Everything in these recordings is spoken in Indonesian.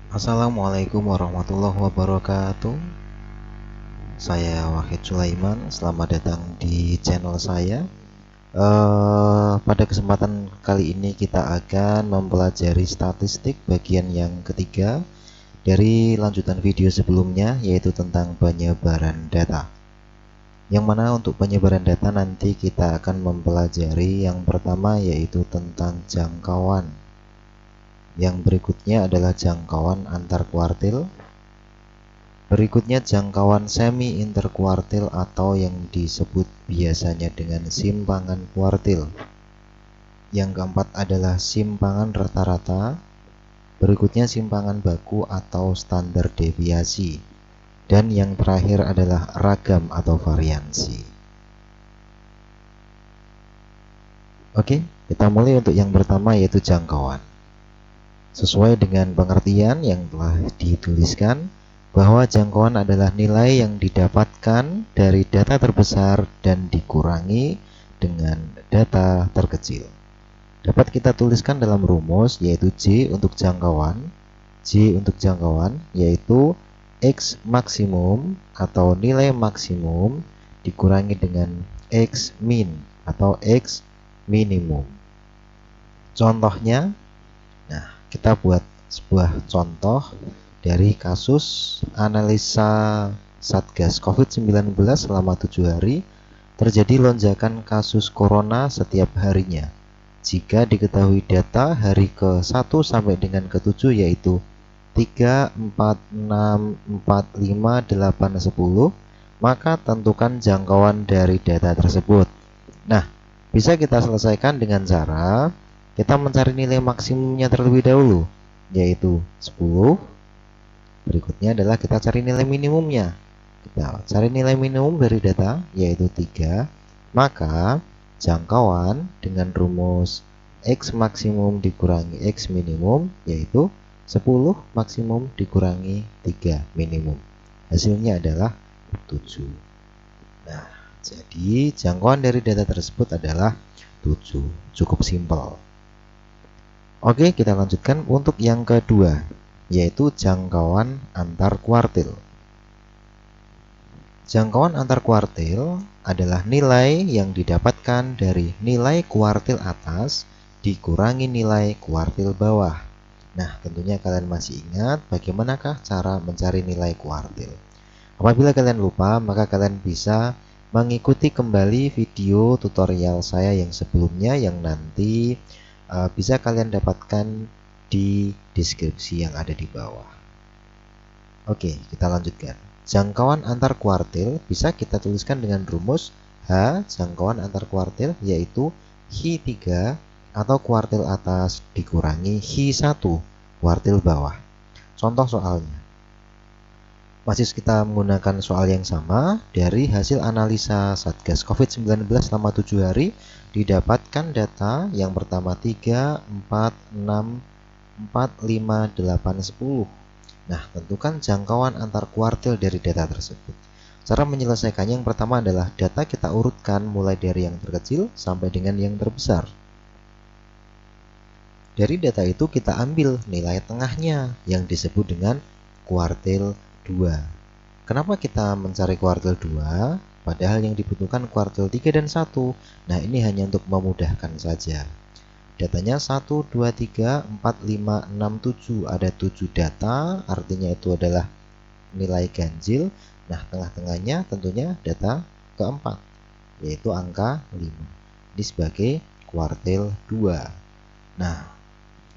Assalamualaikum warahmatullahi wabarakatuh. Saya Wahid Sulaiman. Selamat datang di channel saya. Pada kesempatan kali ini kita akan mempelajari statistik bagian yang ketiga dari lanjutan video sebelumnya, yaitu tentang penyebaran data. Yang mana untuk penyebaran data nanti kita akan mempelajari yang pertama yaitu tentang jangkauan. Yang berikutnya adalah jangkauan antar kuartil. Berikutnya jangkauan semi interkuartil atau yang disebut biasanya dengan simpangan kuartil. Yang keempat adalah simpangan rata-rata. Berikutnya simpangan baku atau standar deviasi. Dan yang terakhir adalah ragam atau variansi. Oke, kita mulai untuk yang pertama yaitu jangkauan. Sesuai dengan pengertian yang telah dituliskan, bahwa jangkauan adalah nilai yang didapatkan dari data terbesar dan dikurangi dengan data terkecil. Dapat kita tuliskan dalam rumus yaitu J untuk jangkauan. J untuk jangkauan yaitu X maksimum atau nilai maksimum dikurangi dengan X min atau X minimum. Contohnya, nah kita buat sebuah contoh dari kasus analisa Satgas COVID-19 selama 7 hari. Terjadi lonjakan kasus corona setiap harinya. Jika diketahui data hari ke-1 sampai dengan ke-7 yaitu 3, 4, 6, 4, 5, 8, 10, maka tentukan jangkauan dari data tersebut. Nah, bisa kita selesaikan dengan cara kita mencari nilai maksimumnya terlebih dahulu, yaitu 10. Berikutnya adalah kita cari nilai minimumnya. Kita cari nilai minimum dari data yaitu 3. Maka jangkauan dengan rumus X maksimum dikurangi X minimum yaitu 10 maksimum dikurangi 3 minimum. Hasilnya adalah 7. Nah, jadi jangkauan dari data tersebut adalah 7. Cukup simpel. Oke, kita lanjutkan untuk yang kedua, yaitu jangkauan antar kuartil. Jangkauan antar kuartil adalah nilai yang didapatkan dari nilai kuartil atas dikurangi nilai kuartil bawah. Nah, tentunya kalian masih ingat bagaimanakah cara mencari nilai kuartil. Apabila kalian lupa, maka kalian bisa mengikuti kembali video tutorial saya yang sebelumnya yang nanti bisa kalian dapatkan di deskripsi yang ada di bawah. Oke, kita lanjutkan. Jangkauan antar kuartil bisa kita tuliskan dengan rumus H jangkauan antar kuartil yaitu H3 atau kuartil atas dikurangi H1 kuartil bawah. Contoh soalnya. Masih kita menggunakan soal yang sama. Dari hasil analisa Satgas COVID-19 selama 7 hari didapatkan data yang pertama 3, 4, 6, 4, 5, 8, 10. Nah, tentukan jangkauan antar kuartil dari data tersebut. Cara menyelesaikannya yang pertama adalah data kita urutkan mulai dari yang terkecil sampai dengan yang terbesar. Dari data itu kita ambil nilai tengahnya yang disebut dengan kuartil 2. Kenapa kita mencari kuartil 2? Padahal yang dibutuhkan kuartil 3 dan 1. Nah, ini hanya untuk memudahkan saja. Datanya 1, 2, 3, 4, 5, 6, 7. Ada 7 data, artinya itu adalah nilai ganjil. Nah, tengah-tengahnya tentunya data keempat, yaitu angka 5. Ini sebagai kuartil 2. Nah,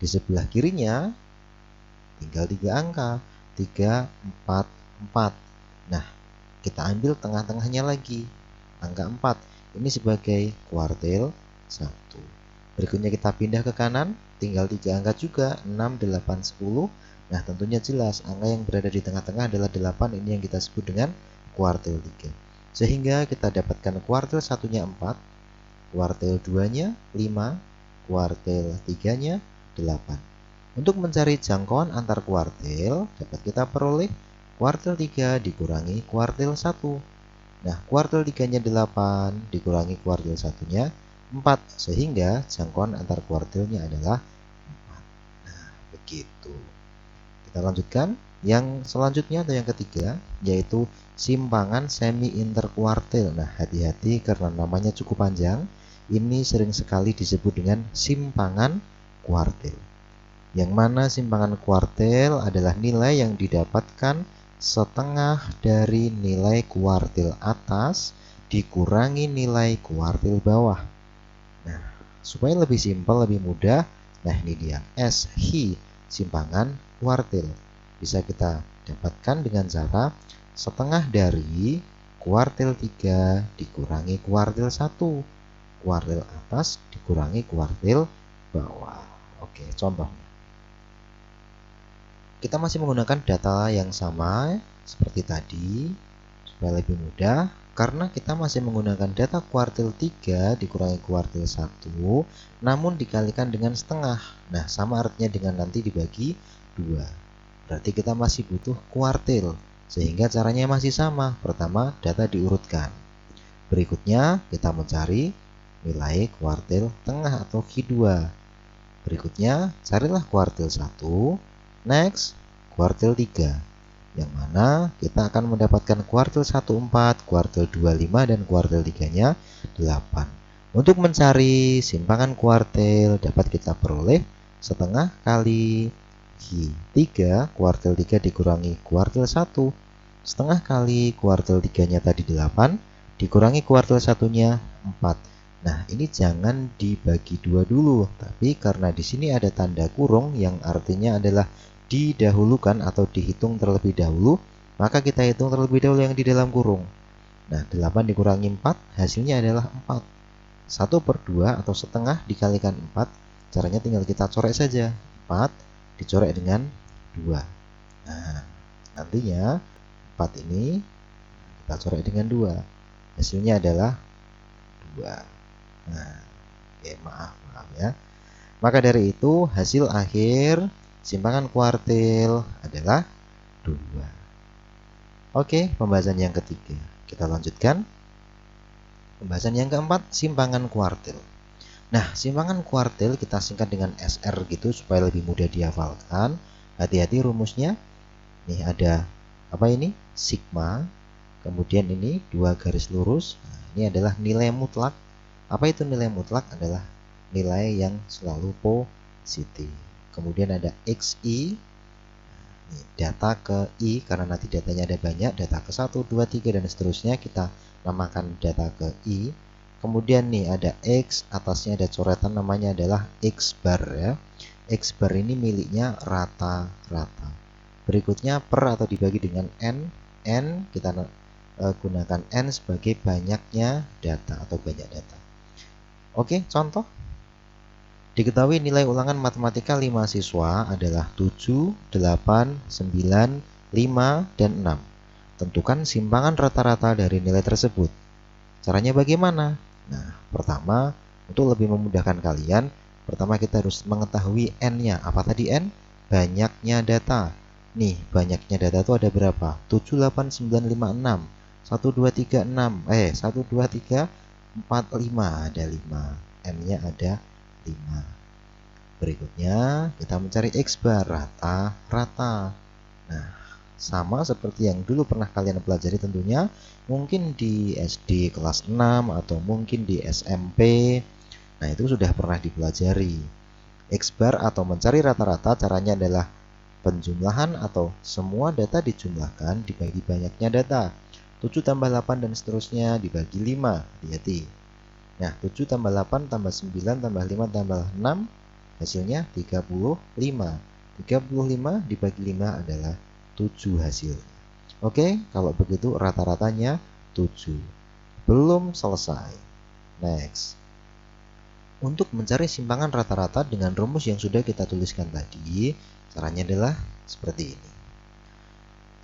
di sebelah kirinya tinggal 3 angka, 3, 4, 4. Nah, kita ambil tengah-tengahnya lagi, angka 4. Ini sebagai kuartil 1. Berikutnya kita pindah ke kanan, tinggal 3 angka juga, 6, 8, 10. Nah, tentunya jelas angka yang berada di tengah-tengah adalah 8. Ini yang kita sebut dengan kuartil 3. Sehingga kita dapatkan kuartil 1-nya 4, kuartil 2-nya 5, kuartil 3-nya 8. Untuk mencari jangkauan antar kuartil, dapat kita peroleh kuartil 3 dikurangi kuartil 1. Nah, kuartil 3-nya 8 dikurangi kuartil 1-nya 4, sehingga jangkauan antar kuartilnya adalah 4. Nah, begitu. Kita lanjutkan. Yang selanjutnya atau yang ketiga yaitu simpangan semi interkuartil. Nah, hati-hati karena namanya cukup panjang. Ini sering sekali disebut dengan simpangan kuartil. Yang mana simpangan kuartil adalah nilai yang didapatkan setengah dari nilai kuartil atas dikurangi nilai kuartil bawah. Nah, supaya lebih simpel, lebih mudah, nah ini dia SHI simpangan kuartil. Bisa kita dapatkan dengan cara setengah dari kuartil 3 dikurangi kuartil 1. Kuartil atas dikurangi kuartil bawah. Oke, contohnya. Kita masih menggunakan data yang sama seperti tadi supaya lebih mudah. Karena kita masih menggunakan data kuartil 3 dikurangi kuartil 1, namun dikalikan dengan setengah. Nah, sama artinya dengan nanti dibagi 2. Berarti kita masih butuh kuartil, sehingga caranya masih sama. Pertama, data diurutkan. Berikutnya, kita mencari nilai kuartil tengah atau Q2. Berikutnya, carilah kuartil 1. Next, kuartil 3. Yang mana kita akan mendapatkan kuartil 1 4, kuartil 2 5, dan kuartil 3-nya 8. Untuk mencari simpangan kuartil dapat kita peroleh setengah kali Q3, kuartil 3 dikurangi kuartil 1. Setengah kali kuartil 3-nya tadi 8, dikurangi kuartil 1-nya 4. Nah, ini jangan dibagi 2 dulu, tapi karena di sini ada tanda kurung yang artinya adalah didahulukan atau dihitung terlebih dahulu, maka kita hitung terlebih dahulu yang di dalam kurung. Nah, 8 dikurangi 4 hasilnya adalah 4. 1/2 atau setengah dikalikan 4, caranya tinggal kita coret saja. 4 dicoret dengan 2. Nah, nantinya 4 ini kita coret dengan 2. Hasilnya adalah 2. Nah, oke, maaf ya. Maka dari itu hasil akhir simpangan kuartil adalah 2. Oke, pembahasan yang ketiga. Kita lanjutkan. Pembahasan yang keempat, simpangan kuartil. Nah, simpangan kuartil kita singkat dengan SR gitu supaya lebih mudah dihafalkan. Hati-hati rumusnya. Nih ada apa ini? Sigma. Kemudian ini 2 garis lurus. Nah, ini adalah nilai mutlak. Apa itu nilai mutlak? Adalah nilai yang selalu positif. Kemudian ada XI, data ke I karena nanti datanya ada banyak, data ke 1, 2, 3 dan seterusnya kita namakan data ke I. Kemudian nih ada X, atasnya ada coretan namanya adalah X bar ya. X bar ini miliknya rata-rata. Berikutnya per atau dibagi dengan N kita gunakan N sebagai banyaknya data atau banyak data. Oke, contoh. Diketahui nilai ulangan matematika 5 siswa adalah 7, 8, 9, 5, dan 6. Tentukan simpangan rata-rata dari nilai tersebut. Caranya bagaimana? Nah, pertama, untuk lebih memudahkan kalian, pertama kita harus mengetahui N-nya. Apa tadi N? Banyaknya data. Nih, banyaknya data itu ada berapa? 7, 8, 9, 5, 6. 1, 2, 3, 6. 1, 2, 3, 4, 5. Ada 5. N-nya ada 5. Berikutnya kita mencari X bar rata-rata. Nah, sama seperti yang dulu pernah kalian pelajari tentunya, mungkin di SD kelas 6 atau mungkin di SMP. Nah, itu sudah pernah dipelajari. X bar atau mencari rata-rata caranya adalah penjumlahan atau semua data dijumlahkan dibagi banyaknya data. 7 tambah 8 dan seterusnya dibagi 5. Hati-hati. Nah, 7 tambah 8 tambah 9 tambah 5 tambah 6 hasilnya 35. 35 dibagi 5 adalah 7 hasil. Oke, kalau begitu rata-ratanya 7. Belum selesai. Next. Untuk mencari simpangan rata-rata dengan rumus yang sudah kita tuliskan tadi, caranya adalah seperti ini.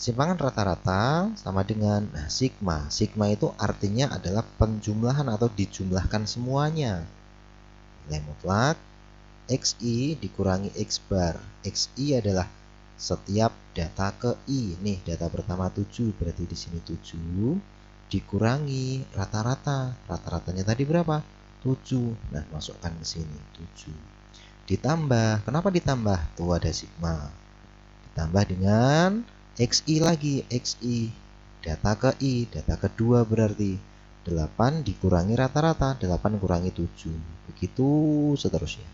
Simpangan rata-rata sama dengan sigma. Sigma itu artinya adalah penjumlahan atau dijumlahkan semuanya. Nilai mutlak XI dikurangi X bar. XI adalah setiap data ke I. Nih, data pertama 7, berarti di sini 7 dikurangi rata-rata. Rata-ratanya tadi berapa? 7. Nah, masukkan ke sini 7. Ditambah. Kenapa ditambah? Tuh ada sigma. ditambah dengan XI lagi, XI data ke I, data kedua berarti 8 dikurangi rata-rata, 8 kurangi 7, begitu seterusnya.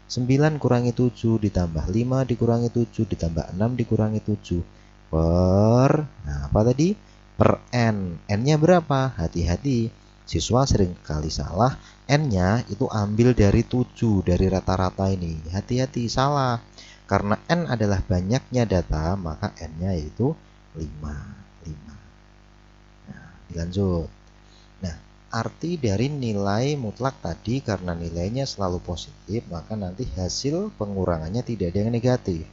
9 kurangi 7 ditambah 5 dikurangi 7 ditambah 6 dikurangi 7 per, nah apa tadi? Per N. N-nya berapa? Hati-hati, siswa sering kali salah, N-nya itu ambil dari 7, dari rata-rata ini. Hati-hati, salah. Karena N adalah banyaknya data, maka N-nya yaitu 5. Nah, dilanjut. Nah, arti dari nilai mutlak tadi, karena nilainya selalu positif, maka nanti hasil pengurangannya tidak ada yang negatif.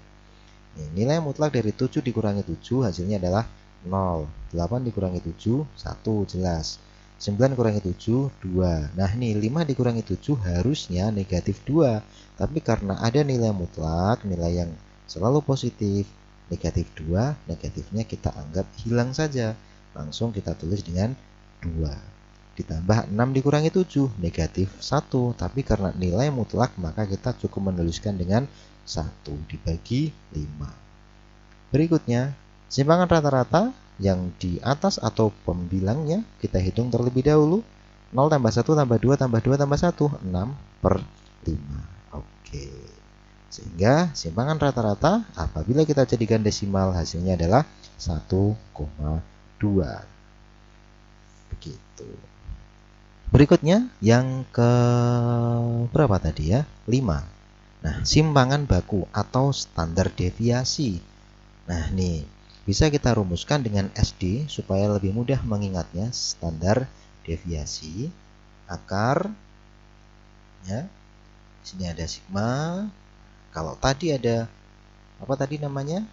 Nilai mutlak dari 7 dikurangi 7 hasilnya adalah 0. 8 dikurangi 7, 1, jelas. 9 kurangi 7, 2. Nah, ini 5 dikurangi 7 harusnya negatif 2. Tapi karena ada nilai mutlak, nilai yang selalu positif, negatif 2, negatifnya kita anggap hilang saja. Langsung kita tulis dengan 2. Ditambah 6 dikurangi 7, negatif 1. Tapi karena nilai mutlak, maka kita cukup menuliskan dengan 1 dibagi 5. Berikutnya, simpangan rata-rata yang di atas atau pembilangnya kita hitung terlebih dahulu. 0 tambah 1 tambah 2 tambah 2 tambah 1, 6 per 5. Oke. Sehingga simpangan rata-rata apabila kita jadikan desimal hasilnya adalah 1,2. Begitu. Berikutnya yang ke berapa tadi ya? 5. Nah, simpangan baku atau standar deviasi. Nah, nih bisa kita rumuskan dengan SD supaya lebih mudah mengingatnya. Standar deviasi akar ya. Di sini ada sigma. Kalau tadi ada apa tadi namanya?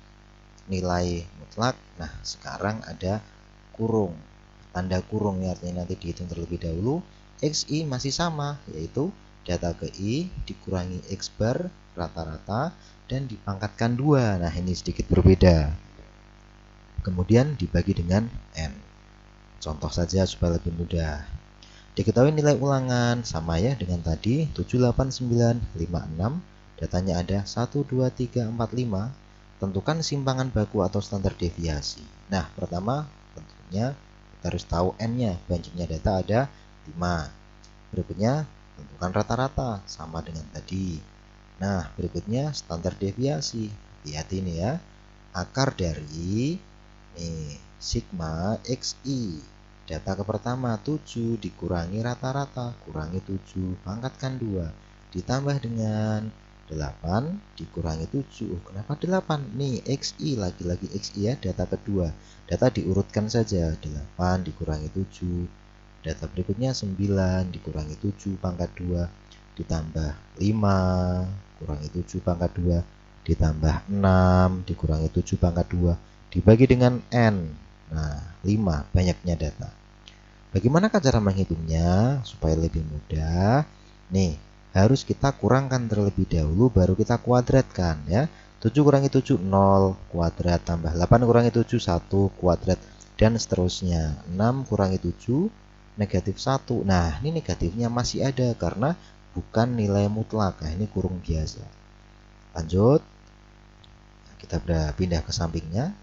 Nilai mutlak. Nah, sekarang ada kurung. Tanda kurung ya, artinya nanti dihitung terlebih dahulu. XI masih sama, yaitu data ke I dikurangi X bar rata-rata dan dipangkatkan 2. Nah, ini sedikit berbeda. Kemudian dibagi dengan N. Contoh saja supaya lebih mudah. Diketahui nilai ulangan sama ya dengan tadi 78956. Datanya ada 1, 2, 3, 4, 5. Tentukan simpangan baku atau standar deviasi. Nah, pertama tentunya kita harus tahu N-nya. Banyaknya data ada 5. Berikutnya tentukan rata-rata sama dengan tadi. Nah, berikutnya standar deviasi. Hati-hati nih ya. Akar dari sigma XI. Data ke pertama 7 dikurangi rata-rata, kurangi 7, pangkatkan 2, ditambah dengan 8 dikurangi 7. Kenapa 8? Nih XI, lagi-lagi XI ya, data kedua. Data diurutkan saja, 8 dikurangi 7. Data berikutnya 9 dikurangi 7 pangkat 2 ditambah 5 kurangi 7 pangkat 2 ditambah 6 dikurangi 7 pangkat 2 dibagi dengan N. Nah, 5 banyaknya data. Bagaimanakah cara menghitungnya supaya lebih mudah? Nih, harus kita kurangkan terlebih dahulu baru kita kuadratkan ya. 7 kurangi 7 0 kuadrat tambah 8 kurangi 7 1 kuadrat dan seterusnya. 6 kurangi 7 negatif 1. Nah, ini negatifnya masih ada karena bukan nilai mutlak. Nah, ini kurung biasa. Lanjut. Kita pindah ke sampingnya.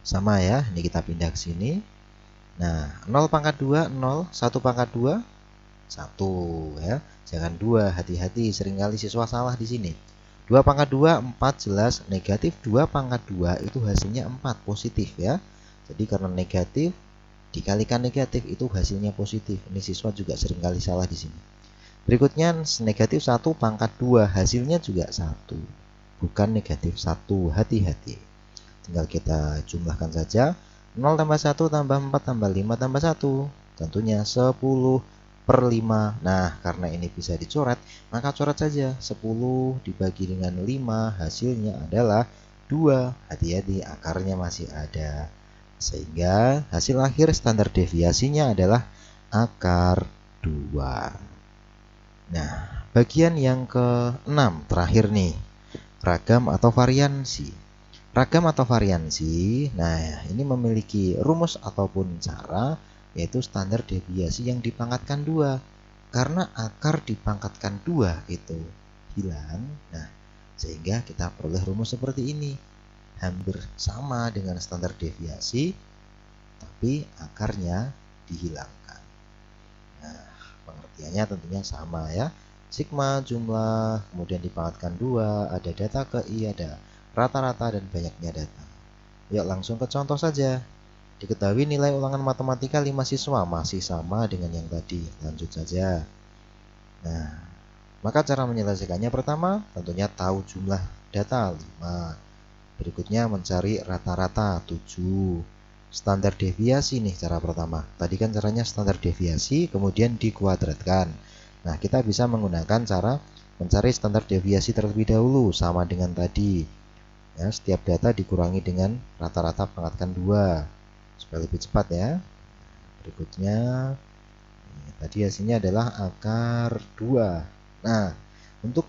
Sama ya, ini kita pindah ke sini. Nah, 0 pangkat 2, 0, 1 pangkat 2, 1 ya. Jangan 2, hati-hati, seringkali siswa salah di sini. 2 pangkat 2, 4 jelas negatif. 2 pangkat 2 itu hasilnya 4, positif ya. Jadi karena negatif dikalikan negatif itu hasilnya positif. Ini siswa juga seringkali salah di sini. Berikutnya negatif 1 pangkat 2 hasilnya juga 1. Bukan negatif 1, hati-hati. Tinggal kita jumlahkan saja. 0 tambah 1 tambah 4 tambah 5 tambah 1. Tentunya 10 per 5. Nah, karena ini bisa dicoret, maka coret saja. 10 dibagi dengan 5 hasilnya adalah 2. Hati-hati, akarnya masih ada. Sehingga hasil akhir standar deviasinya adalah akar 2. Nah, bagian yang ke-6 terakhir nih. Ragam atau variansi. Ragam atau variansi, nah ini memiliki rumus ataupun cara, yaitu standar deviasi yang dipangkatkan 2. Karena akar dipangkatkan 2 itu hilang, nah Sehingga kita peroleh rumus seperti ini. Hampir sama dengan standar deviasi, tapi akarnya dihilangkan. Nah, pengertiannya tentunya sama ya. Sigma jumlah, kemudian dipangkatkan 2, ada data ke I, ada rata-rata dan banyaknya data. Yuk langsung ke contoh saja. Diketahui nilai ulangan matematika 5 siswa masih sama dengan yang tadi. Lanjut saja. Nah, maka cara menyelesaikannya pertama tentunya tahu jumlah data 5. Berikutnya mencari rata-rata 7. Standar deviasi nih cara pertama. Tadi kan caranya standar deviasi kemudian dikuadratkan. Nah, kita bisa menggunakan cara mencari standar deviasi terlebih dahulu sama dengan tadi. Ya, setiap data dikurangi dengan rata-rata pangkatkan 2 supaya lebih cepat ya. Berikutnya tadi hasilnya adalah akar 2. Nah, untuk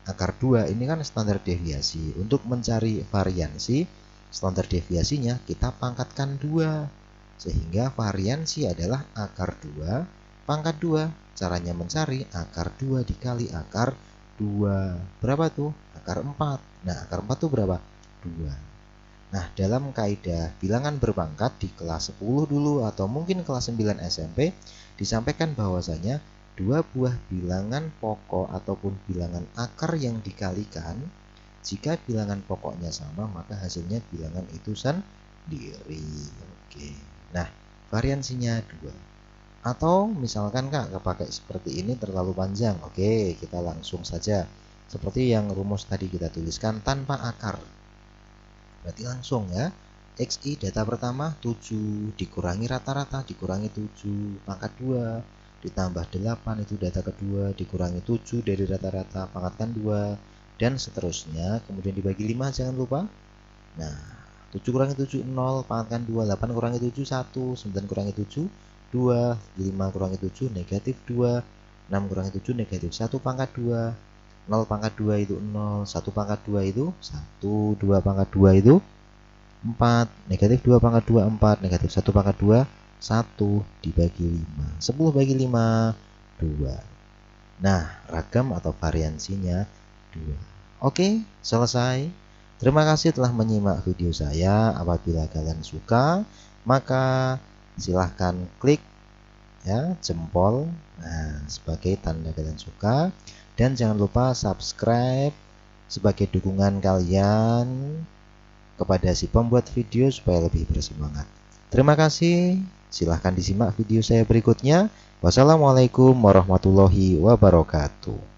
akar 2 ini kan standar deviasi. Untuk mencari variansi, standar deviasinya kita pangkatkan 2. Sehingga variansi adalah akar 2 pangkat 2. Caranya mencari akar 2 dikali akar 2. Berapa tuh? Akar 4. Nah, akar 4 tuh berapa? 2. Nah, dalam kaidah bilangan berpangkat di kelas 10 dulu atau mungkin kelas 9 SMP disampaikan bahwasanya dua buah bilangan pokok ataupun bilangan akar yang dikalikan, jika bilangan pokoknya sama maka hasilnya bilangan itu sendiri. Oke. Nah, variansinya 2. Atau misalkan Kak pakai seperti ini terlalu panjang. Oke, kita langsung saja. Seperti yang rumus tadi kita tuliskan tanpa akar. Berarti langsung ya. XI data pertama 7 dikurangi rata-rata dikurangi 7 pangkat 2 ditambah 8 itu data kedua dikurangi 7 dari rata-rata pangkatkan 2 dan seterusnya, kemudian dibagi 5 jangan lupa. Nah, 7 kurangi 7 0 pangkatkan 2, 8 kurangi 7 1, 9 kurangi 7 2, 5 kurangi 7 negatif 2, 6 kurangi 7 negatif 1 pangkat 2, 0 pangkat 2 itu 0, 1 pangkat 2 itu 1, 2 pangkat 2 itu 4, negatif 2 pangkat 2 4, negatif 1 pangkat 2 1 dibagi 5, 10 bagi 5 2. Nah, ragam atau variansinya 2. Oke, selesai. Terima kasih telah menyimak video saya. Apabila kalian suka, maka silahkan klik ya jempol sebagai tanda kalian suka, dan jangan lupa subscribe sebagai dukungan kalian kepada si pembuat video supaya lebih bersemangat. Terima kasih. Silahkan disimak video saya berikutnya. Wassalamualaikum warahmatullahi wabarakatuh.